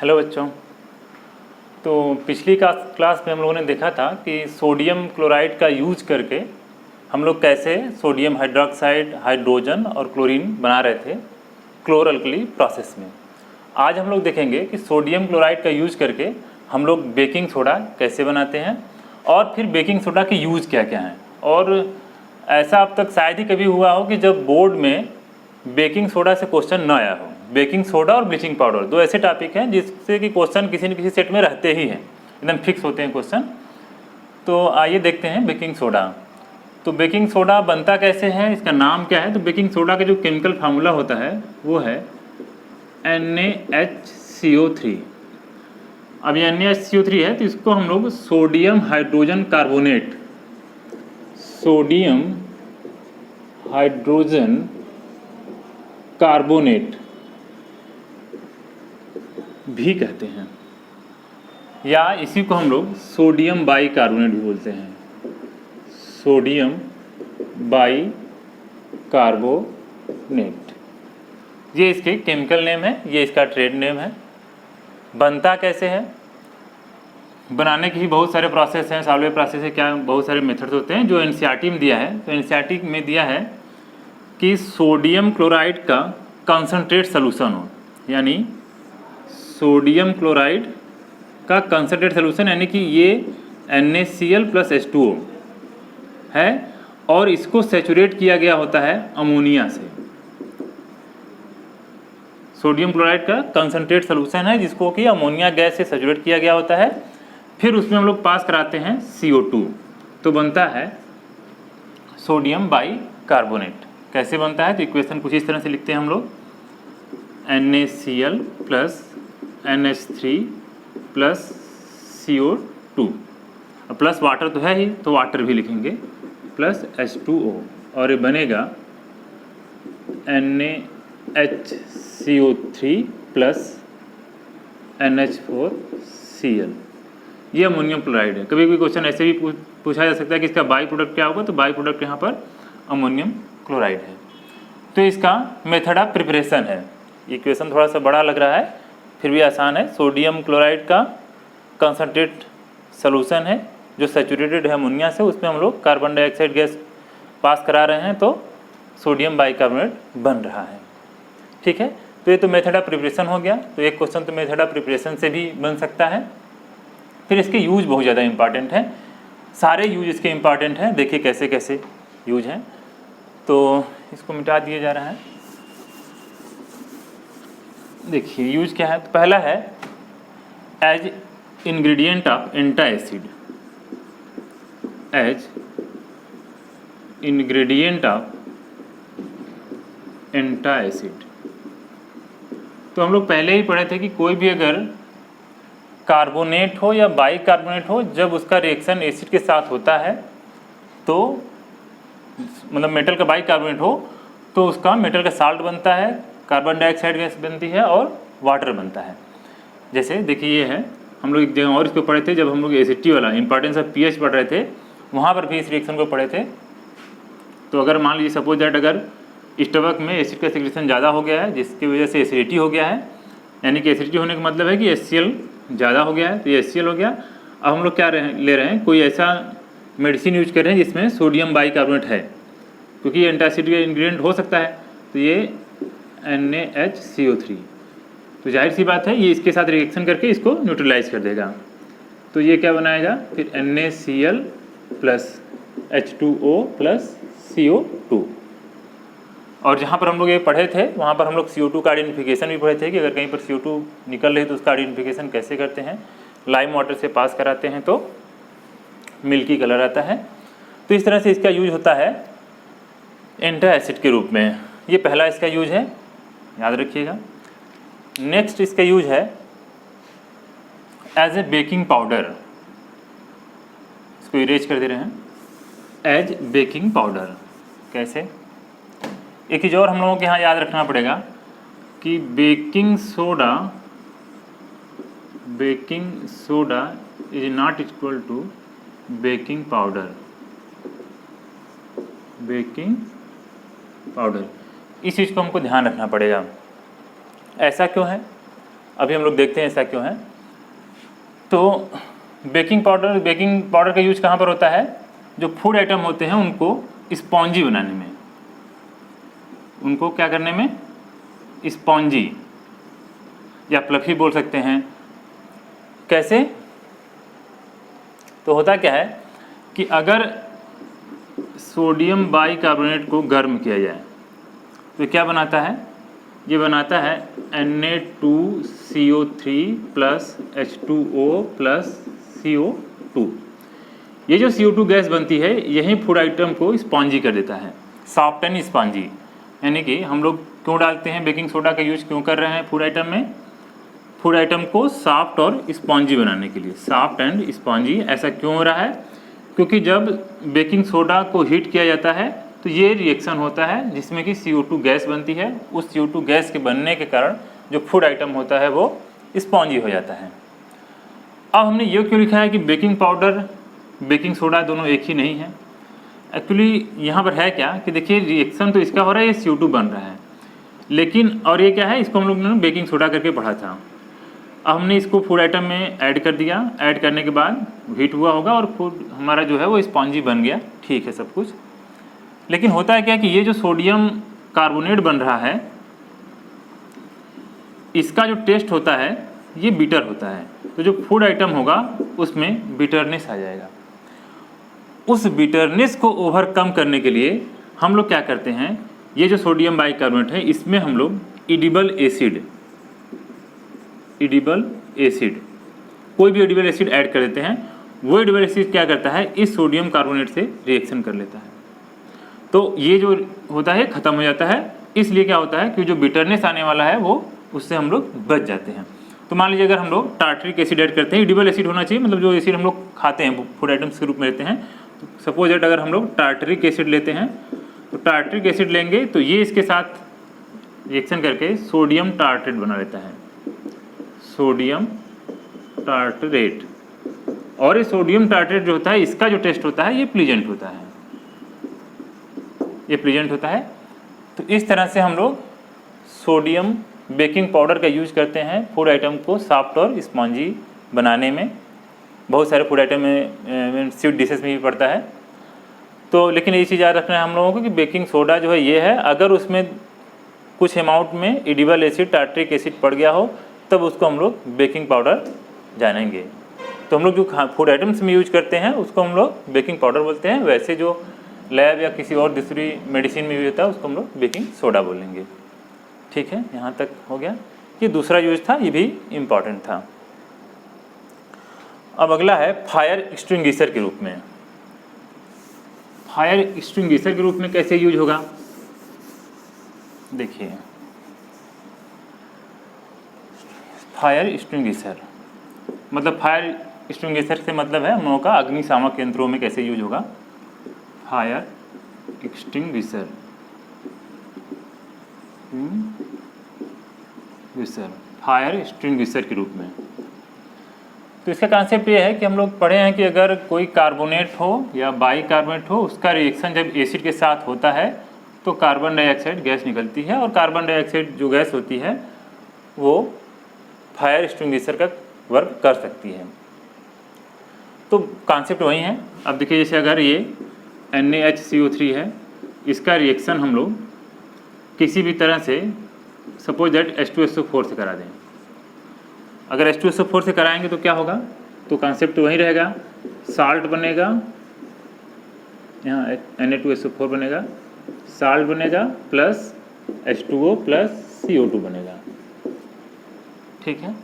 Hello बच्चों। तो पिछली क्लास में हम लोगों ने देखा था कि सोडियम क्लोराइड का यूज करके हम लोग कैसे सोडियम हाइड्रोक्साइड, हाइड्रोजन और क्लोरीन बना रहे थे क्लोरअल्कली प्रोसेस में। आज हम लोग देखेंगे कि सोडियम क्लोराइड का यूज करके हम लोग बेकिंग सोडा कैसे बनाते हैं और फिर बेकिंग सोडा के यूज क्या क्या हैं। और ऐसा अब तक शायद ही कभी हुआ हो कि जब बोर्ड में बेकिंग सोडा से क्वेश्चन न आया हो। बेकिंग सोडा और ब्लीचिंग पाउडर दो ऐसे टॉपिक हैं जिससे कि क्वेश्चन किसी न किसी सेट में रहते ही हैं, एकदम फिक्स होते हैं क्वेश्चन। तो आइए देखते हैं बेकिंग सोडा। तो बेकिंग सोडा बनता कैसे है, इसका नाम क्या है। तो बेकिंग सोडा का जो केमिकल फार्मूला होता है वो है NaHCO3। अब ये NaHCO3 है तो इसको हम लोग sodium hydrogen carbonate, sodium hydrogen carbonate भी कहते हैं, या इसी को हम लोग सोडियम बाई कार्बोनेट भी बोलते हैं। सोडियम बाई कार्बोनेट ये इसके केमिकल नेम है, ये इसका ट्रेड नेम है। बनता कैसे है, बनाने के ही बहुत सारे प्रोसेस हैं। सॉल्वे प्रोसेस है क्या, बहुत सारे मेथड्स होते हैं जो एनसीईआरटी में दिया है। तो एनसीईआरटी में दिया है कि सोडियम क्लोराइड का कंसंट्रेट सॉल्यूशन हो, यानी सोडियम क्लोराइड का कंसंट्रेट सॉल्यूशन, यानी कि ये NaCl + H2O है और इसको सैचुरेट किया गया होता है अमोनिया से। सोडियम क्लोराइड का कंसंट्रेट सॉल्यूशन है जिसको कि अमोनिया गैस से सैचुरेट किया गया होता है, फिर उसमें हम लोग पास कराते हैं CO2, तो बनता है सोडियम बाई कार्बोनेट। कैसे बनता है, तो इक्वेशन कुछ इस तरह से लिखते हैं हम लोग, NaCl + NH3 + CO2, plus water तो है ही तो वाटर भी लिखेंगे, प्लस H2O, और ये बनेगा NaHCO3 + NH4Cl। ये अमोनियम क्लोराइड है। कभी कभी क्वेश्चन ऐसे भी पूछा जा सकता है कि इसका बाई प्रोडक्ट क्या होगा, तो बाई प्रोडक्ट यहाँ पर अमोनियम क्लोराइड है। तो इसका मेथड ऑफ प्रिपरेशन है। ये क्वेश्चन थोड़ा सा बड़ा लग रहा है फिर भी आसान है। सोडियम क्लोराइड का कंसंट्रेट सॉल्यूशन है जो सैचुरेटेड है अमोनिया से, उसमें हम लोग कार्बन डाइऑक्साइड गैस पास करा रहे हैं तो सोडियम बाइकार्बोनेट बन रहा है। ठीक है, तो ये तो मेथड ऑफ प्रिपरेशन हो गया। तो एक क्वेश्चन तो मेथड ऑफ प्रिपरेशन से भी बन सकता है। फिर इसके यूज बहुत ज़्यादा इंपॉर्टेंट है, सारे यूज इसके इंपॉर्टेंट हैं। देखिए कैसे कैसे यूज हैं। तो इसको मिटा दिया जा रहा है। देखिए यूज क्या है, तो पहला है as ingredient of antacid, as ingredient of antacid. तो हम लोग पहले ही पढ़े थे कि कोई भी अगर कार्बोनेट हो या बाइकार्बोनेट हो, जब उसका रिएक्शन एसिड के साथ होता है तो मतलब मेटल का बाइकार्बोनेट हो तो उसका मेटल का साल्ट बनता है, कार्बन डाइऑक्साइड गैस बनती है और वाटर बनता है। जैसे देखिए ये है, हम लोग एक जगह और इसको पढ़े थे जब हम लोग एसिडिटी वाला इंपॉर्टेंस ऑफ पीएच पढ़ रहे थे, वहाँ पर भी इस रिएक्शन को पढ़े थे। तो अगर मान लीजिए सपोज दैट अगर स्टमक में एसिड का सिक्रेशन ज़्यादा हो गया है जिसकी वजह से एसिडिटी हो गया है, यानी कि एसिडिटी होने का मतलब है कि HCl ज़्यादा हो गया है, तो ये HCl हो गया। अब हम लोग क्या ले रहे हैं, कोई ऐसा मेडिसिन यूज कर रहे हैं जिसमें सोडियम बाइकार्बोनेट है, क्योंकि ये एंटासिड का इंग्रेडिएंट हो सकता है। तो ये NaHCO3, तो जाहिर सी बात है ये इसके साथ रिएक्शन करके इसको न्यूट्रलाइज कर देगा। तो ये क्या बनाएगा, फिर NaCl + H2O + CO2। और जहाँ पर हम लोग ये पढ़े थे वहाँ पर हम लोग CO2 का आइडेंटिफिकेशन भी पढ़े थे कि अगर कहीं पर CO2 निकल रही तो उसका आइडेंटिफिकेशन कैसे करते हैं। लाइम वाटर से पास कराते हैं तो मिल्की कलर आता है। तो इस तरह से इसका यूज होता है एंटाएसिड के रूप में। ये पहला इसका यूज है, याद रखिएगा। नेक्स्ट इसका यूज है एज ए बेकिंग पाउडर, इसको इरेज कर दे रहे हैं, एज बेकिंग पाउडर। कैसे, एक चीज़ और हम लोगों के यहाँ याद रखना पड़ेगा कि baking soda is not equal to baking powder. Baking powder, इस चीज़ को हमको ध्यान रखना पड़ेगा। ऐसा क्यों है, अभी हम लोग देखते हैं ऐसा क्यों है। तो बेकिंग पाउडर का यूज कहाँ पर होता है? जो फूड आइटम होते हैं उनको स्पॉन्जी बनाने में, उनको क्या करने में? स्पॉन्जी या फ्लफी बोल सकते हैं। कैसे? तो होता क्या है कि अगर सोडियम बाइकार्बोनेट को गर्म किया जाए तो क्या बनाता है? ये बनाता है Na2CO3 plus H2O plus CO2। ये जो CO2 गैस बनती है यही फूड आइटम को स्पॉन्जी कर देता है, सॉफ्ट एंड स्पॉन्जी। यानी कि हम लोग क्यों डालते हैं बेकिंग सोडा का यूज क्यों कर रहे हैं फूड आइटम में? फूड आइटम को सॉफ्ट और स्पॉन्जी बनाने के लिए, सॉफ्ट एंड स्पॉन्जी। ऐसा क्यों हो रहा है? क्योंकि जब बेकिंग सोडा को हीट किया जाता है तो ये रिएक्शन होता है जिसमें कि CO2 गैस बनती है। उस CO2 गैस के बनने के कारण जो फूड आइटम होता है वो स्पॉन्जी हो जाता है। अब हमने ये क्यों लिखा है कि बेकिंग पाउडर बेकिंग सोडा दोनों एक ही नहीं है? एक्चुअली यहाँ पर है क्या कि देखिए रिएक्शन तो इसका हो रहा है, ये CO2 बन रहा है, लेकिन और ये क्या है, इसको हम लोग ने बेकिंग सोडा करके पढ़ा था। अब हमने इसको फूड आइटम में ऐड कर दिया, ऐड करने के बाद हीट हुआ होगा और फूड हमारा जो है वो स्पॉन्जी बन गया, ठीक है सब कुछ। लेकिन होता है क्या कि ये जो सोडियम कार्बोनेट बन रहा है इसका जो टेस्ट होता है ये बिटर होता है। तो जो फूड आइटम होगा उसमें बिटरनेस आ जाएगा। उस बिटरनेस को ओवरकम करने के लिए हम लोग क्या करते हैं, ये जो सोडियम बाइकार्बोनेट है इसमें हम लोग एडिबल एसिड कोई भी एडिबल एसिड ऐड कर देते हैं। वो एडिबल एसिड क्या करता है, इस सोडियम कार्बोनेट से रिएक्शन कर लेता है, तो ये जो होता है ख़त्म हो जाता है। इसलिए क्या होता है कि जो बिटरनेस आने वाला है वो उससे हम लोग बच जाते हैं। तो मान लीजिए अगर हम लोग टार्टरिक एसिड ऐड करते हैं, एडिबल एसिड होना चाहिए, मतलब जो एसिड हम लोग खाते हैं फूड आइटम्स के रूप में लेते हैं। तो सपोज दैट अगर हम लोग टार्टरिक एसिड लेते हैं तो टार्टरिक एसिड लेंगे तो ये इसके साथ रिएक्शन करके सोडियम टार्टरेट बना लेता है, सोडियम टार्टरेट। और ये सोडियम टार्टरेट जो होता है इसका जो टेस्ट होता है ये प्लीजेंट होता है, ये प्लीजेंट होता है। तो इस तरह से हम लोग सोडियम बेकिंग पाउडर का यूज करते हैं फूड आइटम को सॉफ्ट और स्पॉन्जी बनाने में। बहुत सारे फूड आइटम में स्वीट डिशेस में भी पड़ता है। तो लेकिन ये चीज़ याद रखना है हम लोगों को कि बेकिंग सोडा जो है ये है, अगर उसमें कुछ अमाउंट में एडिबल एसिड टार्टरिक एसिड पड़ गया हो तब उसको हम लोग बेकिंग पाउडर जानेंगे। तो हम लोग जो फूड आइटम्स में यूज करते हैं उसको हम लोग बेकिंग पाउडर बोलते हैं। वैसे जो लैब या किसी और दूसरी मेडिसिन में यूज होता है उसको हम लोग बेकिंग सोडा बोलेंगे। ठीक है, यहाँ तक हो गया। ये दूसरा यूज था, ये भी इम्पॉर्टेंट था। अब अगला है फायर एक्सटिंग्विशर के रूप में। फायर एक्सटिंग्विशर के रूप में कैसे यूज होगा, देखिए फायर एक्सटिंग्विशर मतलब फायर एक्सटिंग्विशर से मतलब है हम लोगों का अग्निशामक यंत्रों में कैसे यूज होगा। फायर एक्सटिंग्विशर फायर एक्सटिंग्विशर के रूप में। तो इसका कॉन्सेप्ट ये है कि हम लोग पढ़े हैं कि अगर कोई कार्बोनेट हो या बाइकार्बोनेट हो उसका रिएक्शन जब एसिड के साथ होता है तो कार्बन डाइऑक्साइड गैस निकलती है, और कार्बन डाइऑक्साइड जो गैस होती है वो फायर एक्सटिंग्विशर का वर्क कर सकती है। तो कॉन्सेप्ट वही है। अब देखिए जैसे अगर ये NaHCO3 है, इसका रिएक्शन हम लोग किसी भी तरह से सपोज दैट H2SO4 से करा दें। अगर H2SO4 से कराएंगे तो क्या होगा, तो कॉन्सेप्ट वही रहेगा, साल्ट बनेगा, यहाँ Na2SO4 बनेगा, साल्ट बनेगा प्लस H2O प्लस CO2 बनेगा। ठीक है,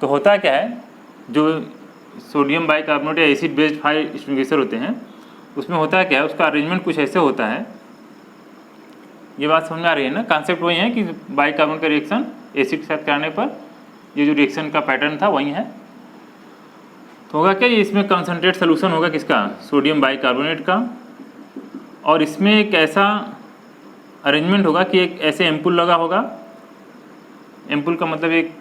तो होता क्या है, जो सोडियम बाइकार्बोनेट या एसिड बेस्ड फायर एक्सटिंग्विशर होते हैं उसमें होता है क्या है, उसका अरेंजमेंट कुछ ऐसे होता है। ये बात समझ में आ रही है ना। कॉन्सेप्ट वही है कि बाइकार्बोनेट का रिएक्शन एसिड के साथ कराने पर ये जो रिएक्शन का पैटर्न था वही है। तो होगा क्या, ये इसमें कंसनट्रेट सोल्यूशन होगा किसका, सोडियम बाइकार्बोनेट का, और इसमें एक ऐसा अरेंजमेंट होगा कि एक ऐसे एम्पुल लगा होगा। एम्पुल का मतलब एक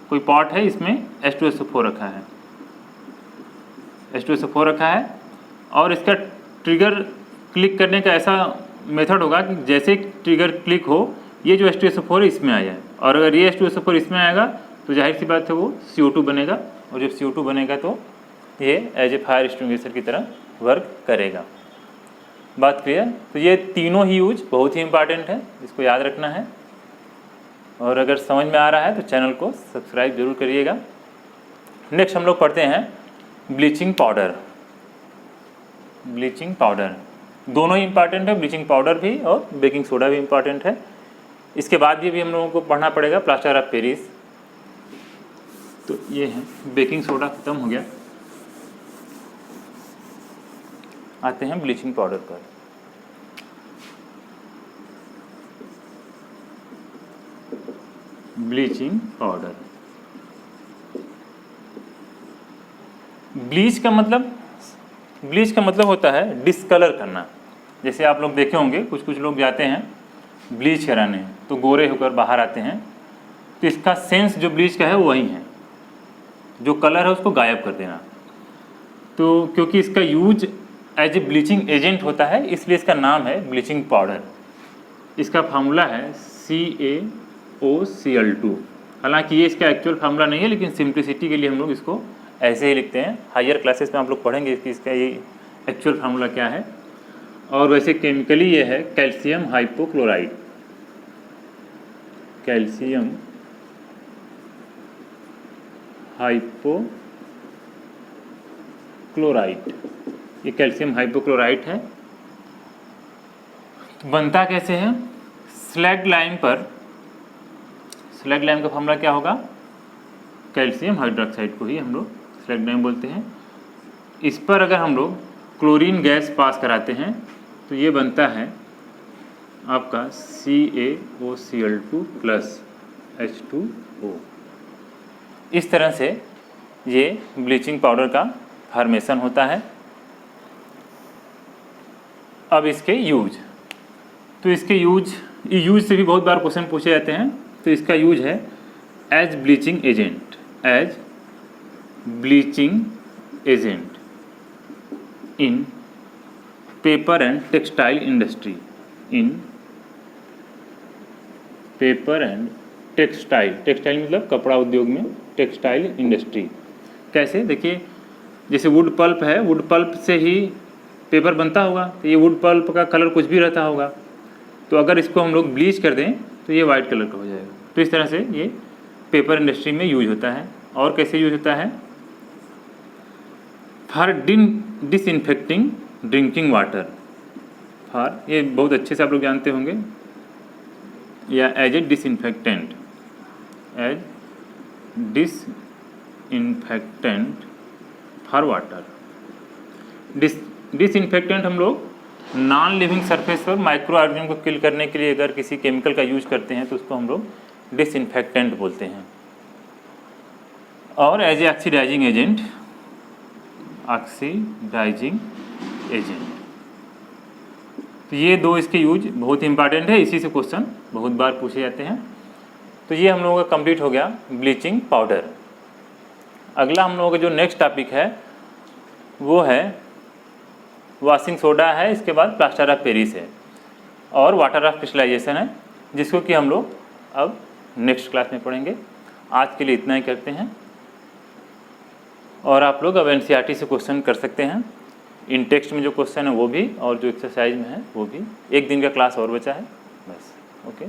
कोई पॉट है, इसमें H2SO4 रखा है, H2SO4 रखा है, और इसका ट्रिगर क्लिक करने का ऐसा मेथड होगा कि जैसे ट्रिगर क्लिक हो ये जो H2SO4 इसमें आ जाए, और अगर ये H2SO4 इसमें आएगा तो जाहिर सी बात है वो CO2 बनेगा, और जब CO2 बनेगा तो ये एज ए फायर एक्सटिंग्विशर की तरह वर्क करेगा। बात क्लियर? तो ये तीनों ही यूज बहुत ही इंपॉर्टेंट है, इसको याद रखना है। और अगर समझ में आ रहा है तो चैनल को सब्सक्राइब जरूर करिएगा। नेक्स्ट हम लोग पढ़ते हैं ब्लीचिंग पाउडर। ब्लीचिंग पाउडर दोनों ही इंपॉर्टेंट है, ब्लीचिंग पाउडर भी और बेकिंग सोडा भी इंपॉर्टेंट है। इसके बाद ये भी हम लोगों को पढ़ना पड़ेगा प्लास्टर ऑफ पेरिस। तो ये है, बेकिंग सोडा खत्म हो गया, आते हैं ब्लीचिंग पाउडर पर। ब्लीचिंग पाउडर, ब्लीच का मतलब होता है डिस्कलर करना। जैसे आप लोग देखे होंगे कुछ लोग जाते हैं ब्लीच कराने, तो गोरे होकर बाहर आते हैं, तो इसका सेंस जो ब्लीच का है वो वही है, जो कलर है उसको गायब कर देना। तो क्योंकि इसका use as a bleaching agent होता है, इसलिए इसका नाम है ब्लीचिंग पाउडर। इसका फार्मूला है CaOCl2। हालांकि ये इसका एक्चुअल फार्मूला नहीं है, लेकिन सिंप्लिसिटी के लिए हम लोग इसको ऐसे ही लिखते हैं। हायर क्लासेस में आप लोग पढ़ेंगे कि इसका ये एक्चुअल फार्मूला क्या है। और वैसे केमिकली ये है कैल्शियम हाइपोक्लोराइड। कैल्शियम हाइपोक्लोराइड, ये कैल्शियम हाइपोक्लोराइड है। बनता कैसे है? स्लैग लाइम पर, स्लैग लाइम का फार्मूला क्या होगा? कैल्शियम हाइड्रोक्साइड को ही हम लोग स्लैग लाइम बोलते हैं। इस पर अगर हम लोग क्लोरीन गैस पास कराते हैं तो ये बनता है आपका CaOCl2 प्लस H2O। इस तरह से ये ब्लीचिंग पाउडर का फॉर्मेशन होता है। अब इसके यूज, तो इसके यूज से भी बहुत बार क्वेश्चन पूछे जाते हैं। तो इसका यूज है as bleaching agent, as bleaching agent in paper and textile industry, in paper and textile, textile मतलब कपड़ा उद्योग में, टेक्सटाइल इंडस्ट्री। कैसे? देखिए, जैसे वुड पल्प है, वुड पल्प से ही पेपर बनता होगा, तो ये वुड पल्प का कलर कुछ भी रहता होगा, तो अगर इसको हम लोग ब्लीच कर दें तो ये वाइट कलर का हो जाएगा। तो इस तरह से ये पेपर इंडस्ट्री में यूज होता है। और कैसे यूज होता है? For disinfecting drinking water, for, ये बहुत अच्छे से आप लोग जानते होंगे, या as a disinfectant, as disinfectant for water. Disinfectant हम लोग नॉन लिविंग सरफेस पर माइक्रो ऑर्गेनिज्म को किल करने के लिए अगर किसी केमिकल का यूज करते हैं तो उसको हम लोग डिसइंफेक्टेंट बोलते हैं। और as a oxidising agent, oxidising agent. तो ये दो इसके यूज बहुत इंपॉर्टेंट है, इसी से क्वेश्चन बहुत बार पूछे जाते हैं। तो ये हम लोगों का कंप्लीट हो गया ब्लीचिंग पाउडर। अगला हम लोगों का जो नेक्स्ट टॉपिक है वो है वॉशिंग सोडा है, इसके बाद प्लास्टर ऑफ पेरिस है और वाटर ऑफ क्रिस्टलाइजेशन है, जिसको कि हम लोग अब नेक्स्ट क्लास में पढ़ेंगे। आज के लिए इतना ही करते हैं, और आप लोग अब NCERT से क्वेश्चन कर सकते हैं। इन टेक्स्ट में जो क्वेश्चन है वो भी, और जो एक्सरसाइज में है वो भी। एक दिन का क्लास और बचा है बस। ओके।